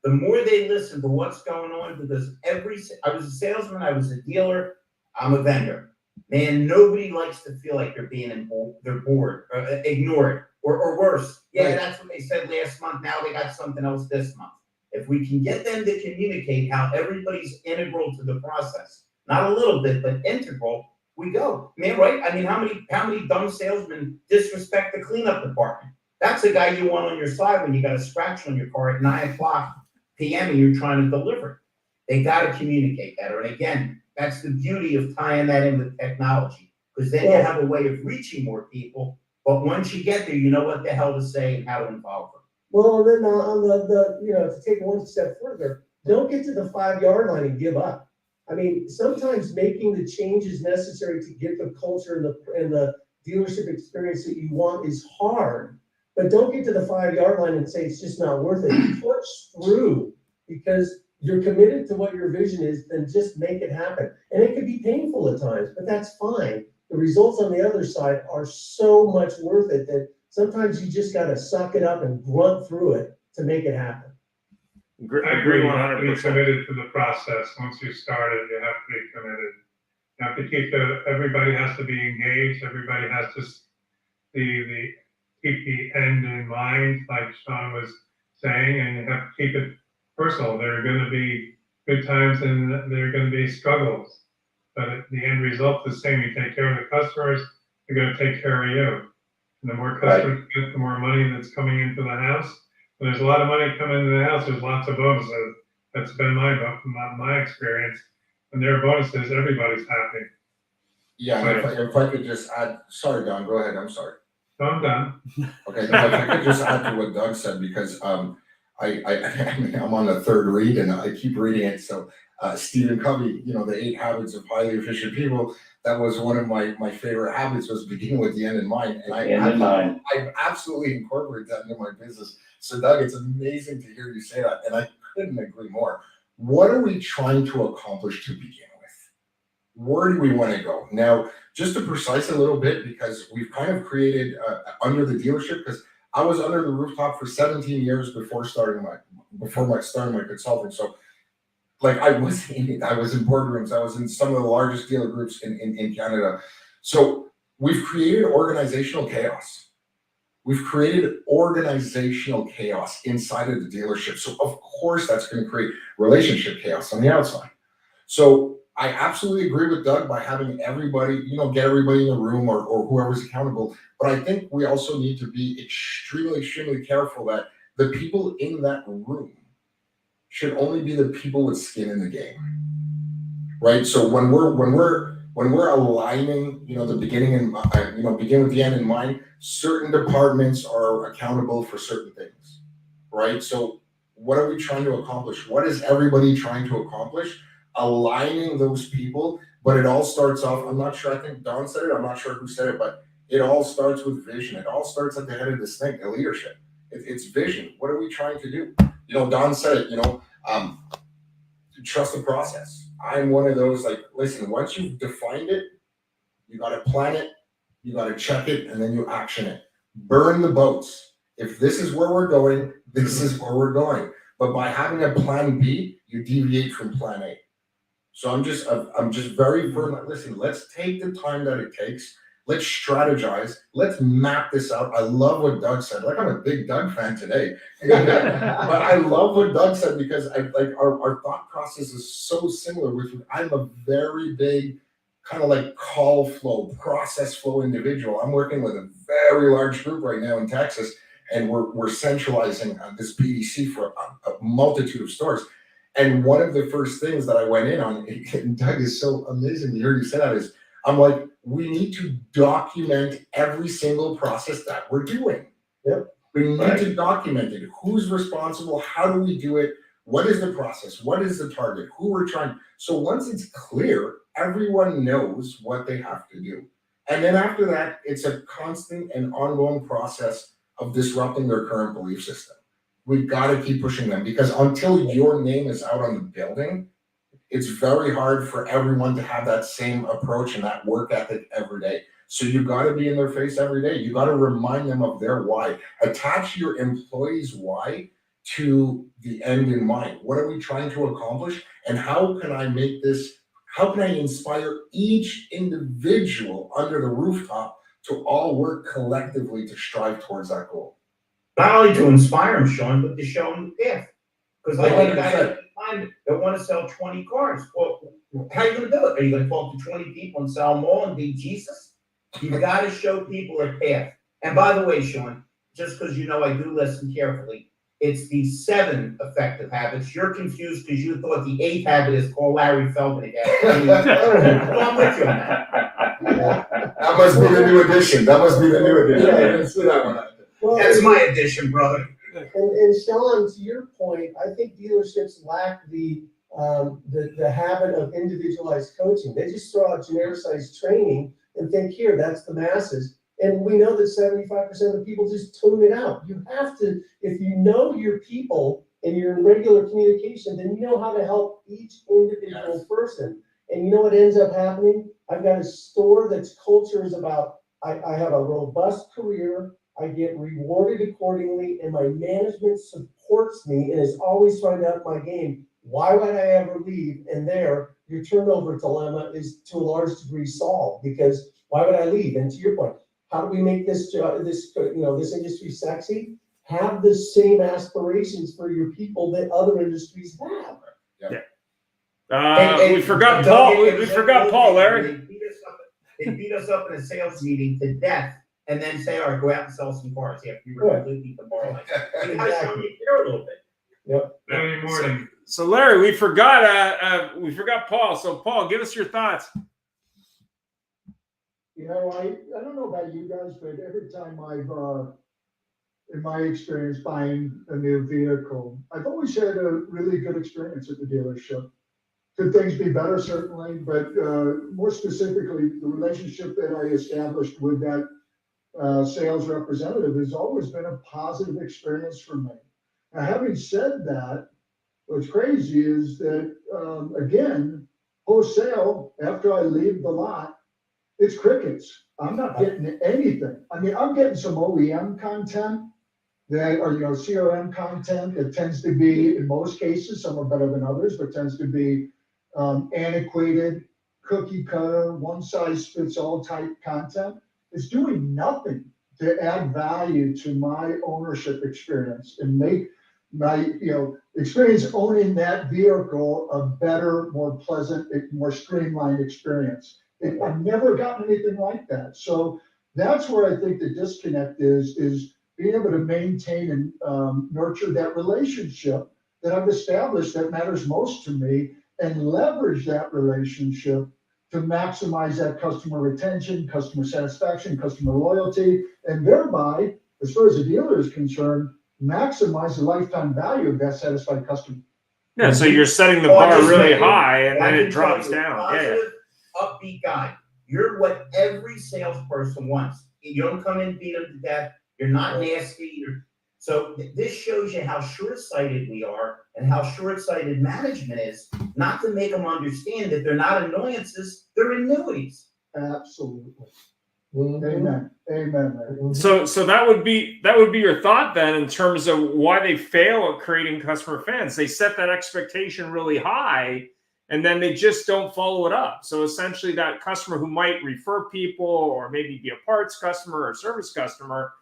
The more they listen to what's going on, because I was a salesman, I was a dealer, I'm a vendor. Man, nobody likes to feel like they're bored, or ignored, or worse. Yeah, that's what they said last month. Now they got something else this month. If we can get them to communicate how everybody's integral to the process, not a little bit, but integral, we go. Man, right? I mean, how many dumb salesmen disrespect the cleanup department? That's the guy you want on your side when you got a scratch on your car at 9:00 p.m. and you're trying to deliver it. They got to communicate that. And again, that's the beauty of tying that in with technology, because then you have a way of reaching more people. But once you get there, you know what the hell to say and how to involve them. Well, then on to take one step further, don't get to the 5-yard line and give up. I mean, sometimes making the changes necessary to get the culture and the dealership experience that you want is hard. But don't get to the 5-yard line and say it's just not worth it. Push through, because you're committed to what your vision is, then just make it happen. And it could be painful at times, but that's fine. The results on the other side are so much worth it that sometimes you just got to suck it up and grunt through it to make it happen. I agree 100%. Be committed to the process. Once you start it, you have to be committed. You have to keep everybody has to be engaged. Everybody has to keep the end in mind, like Shawn was saying, and you have to keep it personal. There are going to be good times and there are going to be struggles, but the end result is the same. You take care of the customers, they're going to take care of you. And the more customers you get, the more money that's coming into the house. When there's a lot of money coming into the house, there's lots of bonuses. That's been my experience. And there are bonuses, everybody's happy. Yeah, if I could just add, sorry, Don, go ahead. I'm sorry. No, I'm done. Okay, no, if I could just add to what Doug said, because I'm on the third read and I keep reading it. So Stephen Covey, the 8 Habits of Highly Efficient People, that was one of my favorite habits, was beginning with the end in mind. And I've absolutely incorporated that into my business. So Doug, it's amazing to hear you say that. And I couldn't agree more. What are we trying to accomplish to begin with? Where do we want to go? Now, just to precise a little bit, because we've kind of created under the dealership, because I was under the rooftop for 17 years before starting my consulting. So like I was in boardrooms, I was in some of the largest dealer groups in Canada. So we've created organizational chaos. We've created organizational chaos inside of the dealership. So of course that's going to create relationship chaos on the outside. So I absolutely agree with Doug by having everybody, get everybody in the room or whoever's accountable. But I think we also need to be extremely, extremely careful that the people in that room should only be the people with skin in the game, right? So when we're aligning, the beginning and begin with the end in mind, certain departments are accountable for certain things, right? So what are we trying to accomplish? What is everybody trying to accomplish? Aligning those people, but it all starts off, I'm not sure, I think Don said it, I'm not sure who said it, but it all starts with vision. It all starts at the head of this thing, the leadership. It's vision. What are we trying to do? Don said it, to trust the process. I'm one of those, like, listen, once you've defined it, you got to plan it, you got to check it, and then you action it. Burn the boats. If this is where we're going, this is where we're going. But by having a plan B, you deviate from plan A. So I'm just very firm. Listen, let's take the time that it takes. Let's strategize. Let's map this out. I love what Doug said. Like, I'm a big Doug fan today. But I love what Doug said because our thought process is so similar. I'm a very big kind of like call flow, process flow individual. I'm working with a very large group right now in Texas, and we're centralizing this BDC for a multitude of stores. And one of the first things that I went in on, and Doug is so amazing to hear you say that, is I'm like, we need to document every single process that we're doing. Yep. We need to document it. Who's responsible? How do we do it? What is the process? What is the target? Who we're trying? So once it's clear, everyone knows what they have to do. And then after that, it's a constant and ongoing process of disrupting their current belief system. We've got to keep pushing them, because until your name is out on the building, it's very hard for everyone to have that same approach and that work ethic every day. So you got to be in their face every day. You got to remind them of their why. Attach your employees' why to the end in mind. What are we trying to accomplish? And how can I inspire each individual under the rooftop to all work collectively to strive towards that goal? Not only to inspire them, Shawn, but to show them the path. Because like you guys they want to sell 20 cars. Well, how are you going to do it? Are you going to talk to 20 people and sell them all and be Jesus? You've got to show people a path. And by the way, Shawn, just because I do listen carefully, it's the 7 effective habits. You're confused because you thought the 8th habit is called Larry Feldman again. I'm with you on that. That must be the new edition. Yeah, I didn't see that one. Well, that's my addition, brother. And Shawn, to your point, I think dealerships lack the habit of individualized coaching. They just throw out genericized training and think, here, that's the masses. And we know that 75% of people just tune it out. You have to, if you know your people and you're in regular communication, then you know how to help each individual person. And you know what ends up happening? I've got a store that's culture is about, I have a robust career, I get rewarded accordingly, and my management supports me and is always trying to up my game. Why would I ever leave? And there, your turnover dilemma is to a large degree solved, because why would I leave? And to your point, how do we make this industry sexy? Have the same aspirations for your people that other industries have. Yeah. We forgot Paul. We forgot Paul, Larry. They beat us up in a sales meeting to death, and then say, "All right, go out and sell some cars." Yeah, you were completely demoralized. You gotta show me care a little bit. Yep. Every morning. So Larry, we forgot Paul. So Paul, give us your thoughts. I don't know about you guys, but every time I've in my experience buying a new vehicle. I've always had a really good experience at the dealership. Could things be better? Certainly, but more specifically, the relationship that I established with that sales representative has always been a positive experience for me. Now, having said that, what's crazy is that, again, post sale, after I leave the lot, it's crickets. I'm not getting anything. I mean, I'm getting some OEM content that, or, CRM content that tends to be, in most cases, some are better than others, but tends to be antiquated, cookie cutter, one size fits all type content. It's doing nothing to add value to my ownership experience and make my, experience owning that vehicle a better, more pleasant, more streamlined experience. I've never gotten anything like that. So that's where I think the disconnect is being able to maintain and nurture that relationship that I've established that matters most to me, and leverage that relationship to maximize that customer retention, customer satisfaction, customer loyalty, and thereby, as far as the dealer is concerned, maximize the lifetime value of that satisfied customer. Yeah, so you're setting the bar really high and then it drops down. Positive, upbeat guy. You're what every salesperson wants. You don't come in and beat them to death. You're not nasty. So this shows you how short-sighted we are and how short-sighted management is, not to make them understand that they're not annoyances, they're annuities. Absolutely. Amen. Amen. So that would be your thought then in terms of why they fail at creating customer fans. They set that expectation really high and then they just don't follow it up. So essentially that customer who might refer people or maybe be a parts customer or service customer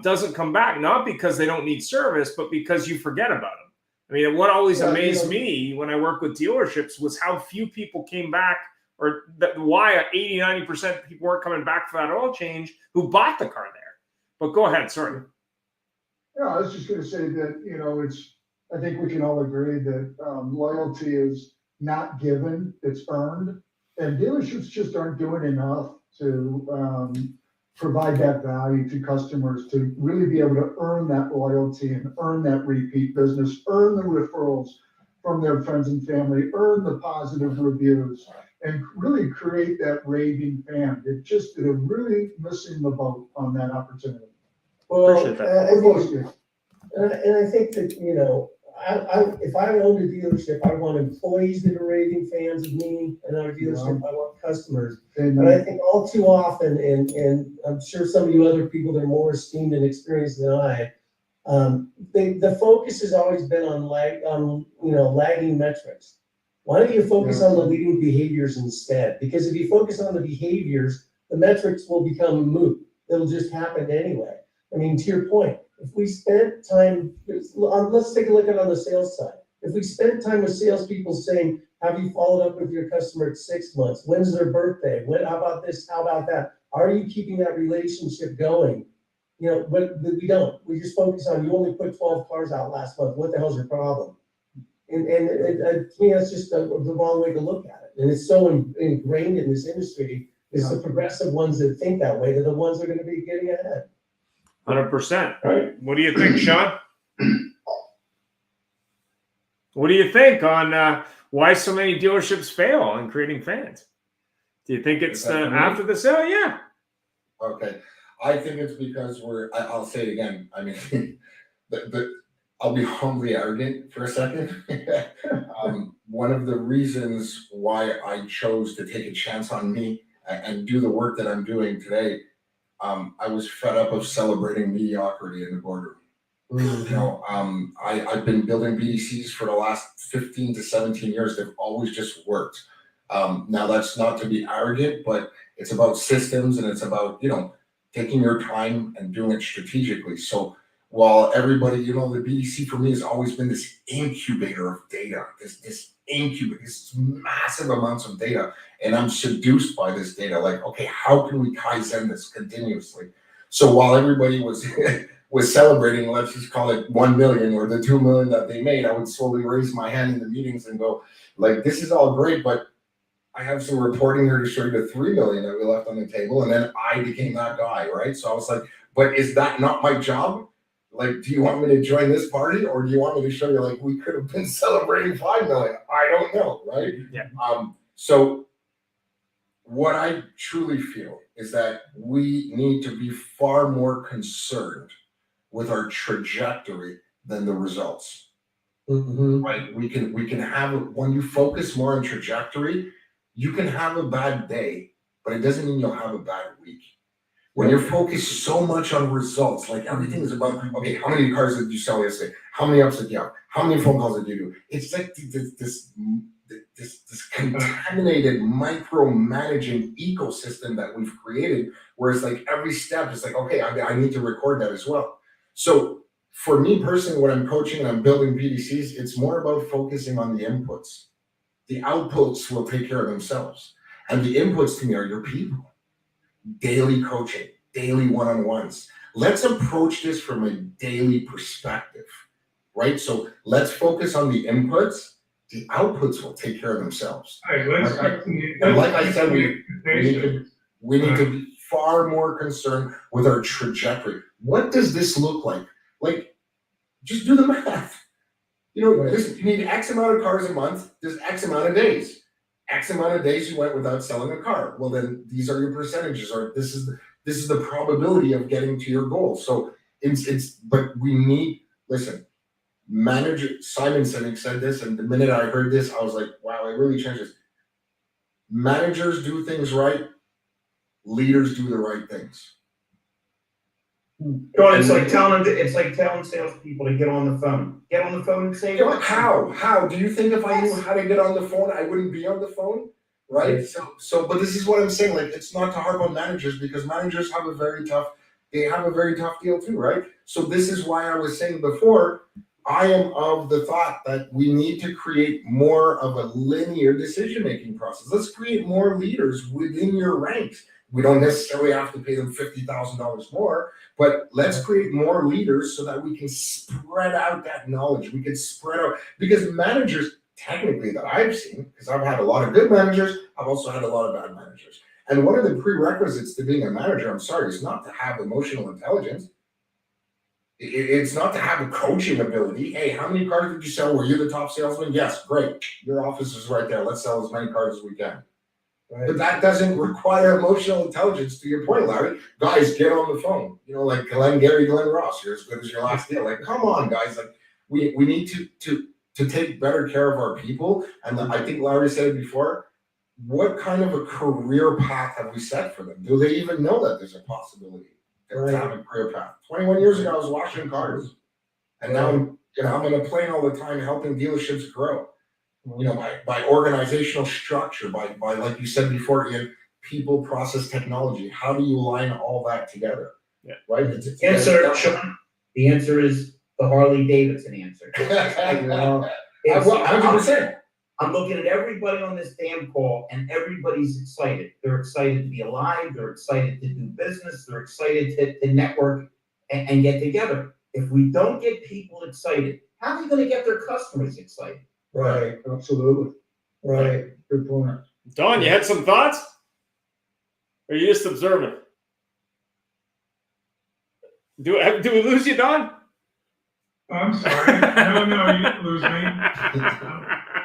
doesn't come back, not because they don't need service, but because you forget about them. I mean, what always amazed me when I worked with dealerships was how few people came back, or why 80-90% of people weren't coming back for that oil change who bought the car there. But go ahead, sorry. Yeah, I was just going to say that, I think we can all agree that loyalty is not given, it's earned. And dealerships just aren't doing enough to provide that value to customers to really be able to earn that loyalty and earn that repeat business, earn the referrals from their friends and family, earn the positive reviews, and really create that raving fan. They're really missing the boat on that opportunity. Well, Appreciate that. and I think that, if I owned a dealership, I want employees that are raving fans of me, and our dealership, I want customers. But I think all too often, and I'm sure some of you other people that are more esteemed and experienced than I, the focus has always been on lagging metrics. Why don't you focus on the leading behaviors instead? Because if you focus on the behaviors, the metrics will become moot. It'll just happen anyway. I mean, to your point, if we spent time, let's take a look at on the sales side. If we spent time with salespeople saying, have you followed up with your customer at 6 months? When's their birthday? How about this? How about that? Are you keeping that relationship going? But we don't. We just focus on, you only put 12 cars out last month. What the hell's your problem? And to me, that's just the wrong way to look at it. And it's so ingrained in this industry. It's the progressive ones that think that way. They're the ones that are going to be getting ahead. 100%. Right. What do you think, Shawn? What do you think on why so many dealerships fail in creating fans? Do you think it's after the sale? Yeah. Okay. I think it's because I'll say it again. I mean, I'll be humbly arrogant for a second. One of the reasons why I chose to take a chance on me and do the work that I'm doing today, I was fed up of celebrating mediocrity in the boardroom. I've been building BDCs for the last 15 to 17 years. They've always just worked. Now that's not to be arrogant, but it's about systems and it's about, taking your time and doing it strategically. So while everybody, the BDC for me has always been this incubator of data, this massive amounts of data. And I'm seduced by this data. Like, okay, how can we Kaizen this continuously? So while everybody was celebrating, let's just call it 1 million or the 2 million that they made, I would slowly raise my hand in the meetings and go, like, this is all great, but I have some reporting here to show you the 3 million that we left on the table. And then I became that guy, right? So I was like, but is that not my job? Like, do you want me to join this party, or do you want me to show you, like, we could have been celebrating 5 million? I don't know, right? Yeah. So what I truly feel is that we need to be far more concerned with our trajectory than the results. Right? We can have, when you focus more on trajectory, you can have a bad day, but it doesn't mean you'll have a bad week. When you're focused so much on results, like everything is about, okay, how many cars did you sell yesterday? How many ups did you have? How many phone calls did you do? It's like this contaminated micromanaging ecosystem that we've created, where it's like every step is like, okay, I need to record that as well. So for me personally, when I'm coaching and I'm building BDCs, it's more about focusing on the inputs. The outputs will take care of themselves. And the inputs to me are your people. Daily coaching, daily one-on-ones. Let's approach this from a daily perspective, right? So let's focus on the inputs. The outputs will take care of themselves. Right, and like I said, we need to be far more concerned with our trajectory. What does this look like? Like, just do the math. You know, you need X amount of cars a month. There's X amount of days. X amount of days you went without selling a car. Well, then these are your percentages, or this is the probability of getting to your goal. So but we need, listen, manager Simon Sinek said this, and the minute I heard this, I was like, wow, it really changed this. Managers do things right, leaders do the right things. Sean, it's like telling salespeople to get on the phone. Get on the phone and say what? How? Do you think if I knew how to get on the phone, I wouldn't be on the phone? Right? So but this is what I'm saying. Like, it's not to harp on managers, because managers have a very tough deal too, right? So this is why I was saying before, I am of the thought that we need to create more of a linear decision-making process. Let's create more leaders within your ranks. We don't necessarily have to pay them $50,000 more, but let's create more leaders so that we can spread out that knowledge. We can spread out, because managers, technically, that I've seen, because I've had a lot of good managers, I've also had a lot of bad managers. And one of the prerequisites to being a manager, I'm sorry, is not to have emotional intelligence. It's not to have a coaching ability. Hey, how many cars did you sell? Were you the top salesman? Yes, great. Your office is right there. Let's sell as many cars as we can. Right. But that doesn't require emotional intelligence, to your point, Larry. Guys, get on the phone. You know, like Glenn Ross, you're as good as your last deal. Like, come on, guys. Like, we need to take better care of our people. And I think Larry said it before. What kind of a career path have we set for them? Do they even know that there's a possibility to have a career path? 21 years ago, I was washing cars. And now I'm on a plane all the time helping dealerships grow. You know, by organizational structure, by like you said before, Ian, people, process, technology. How do you line all that together? Yeah. Right? Sean, the answer is the Harley Davidson answer. 100%. I'm looking at everybody on this damn call, and everybody's excited. They're excited to be alive. They're excited to do business. They're excited to network and get together. If we don't get people excited, how are they going to get their customers excited? Right, absolutely. Right, good point. Don, you had some thoughts? Or are you just observing? Do we lose you, Don? I'm sorry. No, you didn't lose me.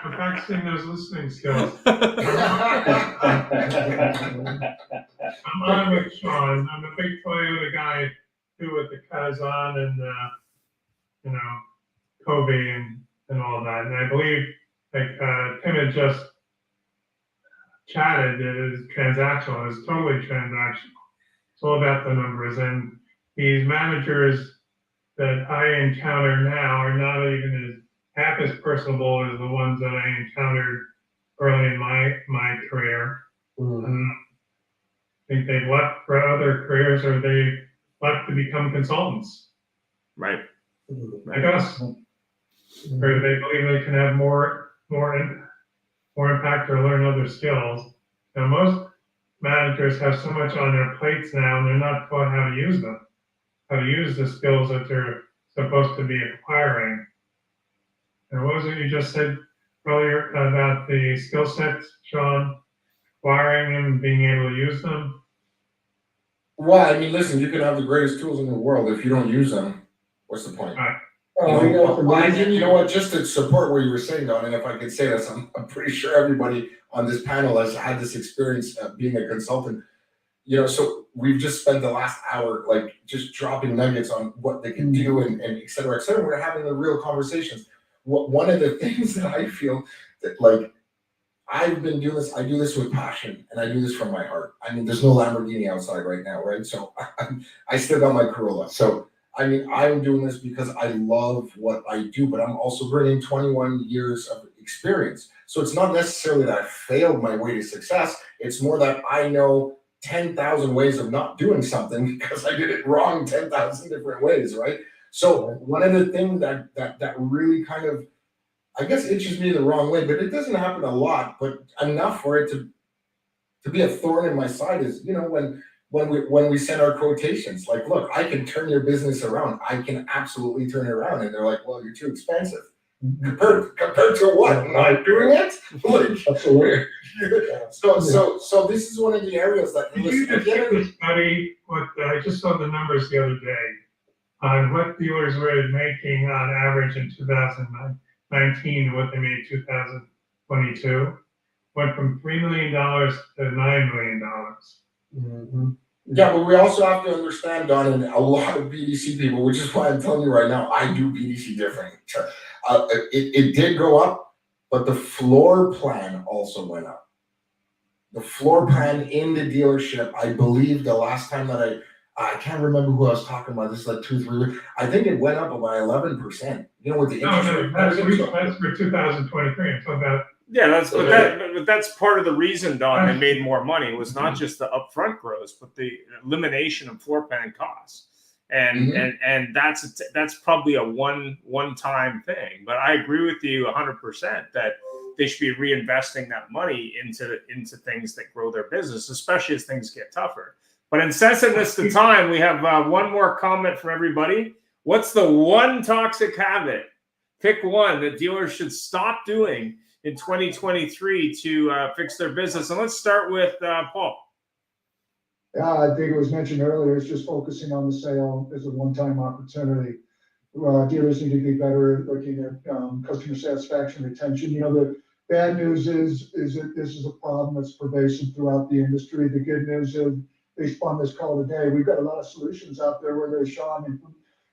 I'm practicing those listening skills. I'm on with Shawn. I'm a big Toyota guy too, with the Kazan and Kobe and all that. And I believe, like Tim had just chatted, it is transactional. It's totally transactional. It's all about the numbers. And these managers that I encounter now are not even half as personable as the ones that I encountered early in my career. I think they've left for other careers, or they've left to become consultants. Right. Like us. Or they believe they can have more impact or learn other skills. Now, most managers have so much on their plates now, and they're not taught how to use them, how to use the skills that they're supposed to be acquiring. And what was it you just said earlier about the skill sets, Shawn? Acquiring them and being able to use them? Well, I mean, listen, you can have the greatest tools in the world. If you don't use them, What's the point? Oh, we know from And you know what? Just to support what you were saying, Don, and if I could say this, I'm pretty sure everybody on this panel has had this experience of being a consultant. You know, so we've just spent the last hour like just dropping nuggets on what they can do and et cetera, et cetera. We're having the real conversations. One of the things that I feel that like I've been doing this, I do this with passion and I do this from my heart. I mean, there's no Lamborghini outside right now, right? So I still got my Corolla. So I mean, I'm doing this because I love what I do, but I'm also bringing 21 years of experience. So it's not necessarily that I failed my way to success. It's more that I know 10,000 ways of not doing something because I did it wrong 10,000 different ways, right? So one of the things that really kind of, I guess, itches me the wrong way, but it doesn't happen a lot, but enough for it to be a thorn in my side is, you know, when we send our quotations, like, look, I can turn your business around. I can absolutely turn it around. And they're like, well, you're too expensive. Compared to what? Am I doing it? Like, Absolutely. so this is one of the areas that Did you just get the study? I just saw the numbers the other day on what dealers were making on average in 2019 and what they made in 2022. Went from $3 million to $9 million. Yeah, but we also have to understand, Don, and a lot of BDC people, which is why I'm telling you right now, I do BDC different. It did go up, but the floor plan also went up. The floor plan in the dealership, I believe the last time that I can't remember who I was talking about, this is like 2-3 weeks, I think it went up by 11%. You know, with the interest rate. That's for 2023. I'm talking about. Yeah, but that's part of the reason, Don, they made more money was not just the upfront growth, but the elimination of floor plan costs, and that's probably a one-time thing. But I agree with you 100% that they should be reinvesting that money into things that grow their business, especially as things get tougher. But in sensiveness to time, we have one more comment from everybody. What's the one toxic habit? Pick one that dealers should stop doing in 2023 to fix their business. And let's start with Paul. Yeah, I think it was mentioned earlier, it's just focusing on the sale as a one-time opportunity. Dealers need to be better at looking at customer satisfaction, retention. You know, the bad news is that this is a problem that's pervasive throughout the industry. The good news is, based on this call today, we've got a lot of solutions out there, whether it's Shawn and,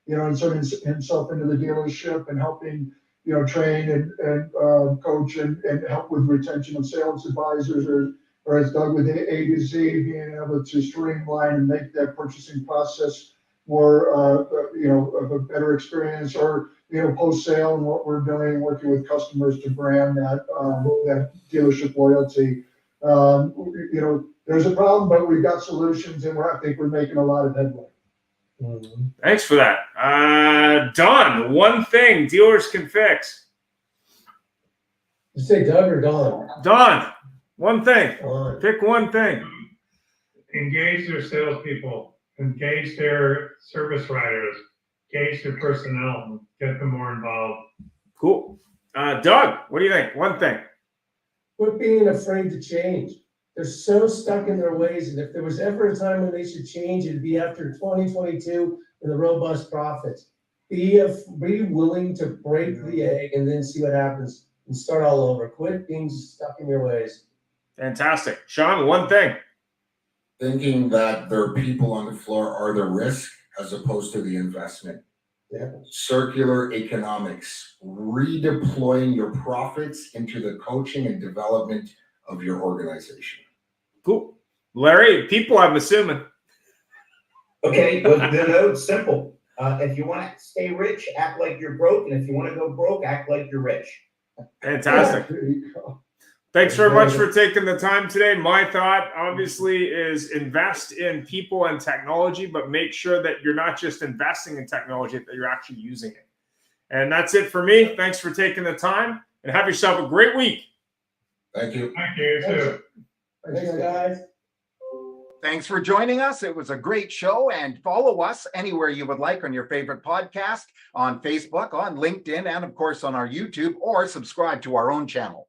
you know, inserting himself into the dealership and helping, you know, train and coach and help with retention of sales advisors, or as Doug with AtoZ, being able to streamline and make that purchasing process more, you know, of a better experience, or, you know, post-sale and what we're doing, working with customers to brand that dealership loyalty. You know, there's a problem, but we've got solutions, and I think we're making a lot of headway. Thanks for that. Don, one thing dealers can fix. You say Doug or Don? Don, one thing. Don. Pick one thing. Engage their salespeople, engage their service writers, engage their personnel, get them more involved. Cool. Doug, what do you think? One thing. Quit being afraid to change. They're so stuck in their ways, and if there was ever a time when they should change, it'd be after 2022 and the robust profits. Be willing to break the egg and then see what happens and start all over. Quit being stuck in your ways. Fantastic. Shawn, one thing. Thinking that their people on the floor are the risk as opposed to the investment. Yeah. Circular economics, redeploying your profits into the coaching and development of your organization. Cool. Larry, people, I'm assuming. Okay, well, the note's simple. If you want to stay rich, act like you're broke. And if you want to go broke, act like you're rich. Fantastic. There you go. Thanks very much for taking the time today. My thought, obviously, is invest in people and technology, but make sure that you're not just investing in technology, that you're actually using it. And that's it for me. Thanks for taking the time, and have yourself a great week. Thank you. Thank you, too. Thanks, guys. Thanks for joining us. It was a great show, and follow us anywhere you would like on your favorite podcast, on Facebook, on LinkedIn, and of course on our YouTube, or subscribe to our own channel.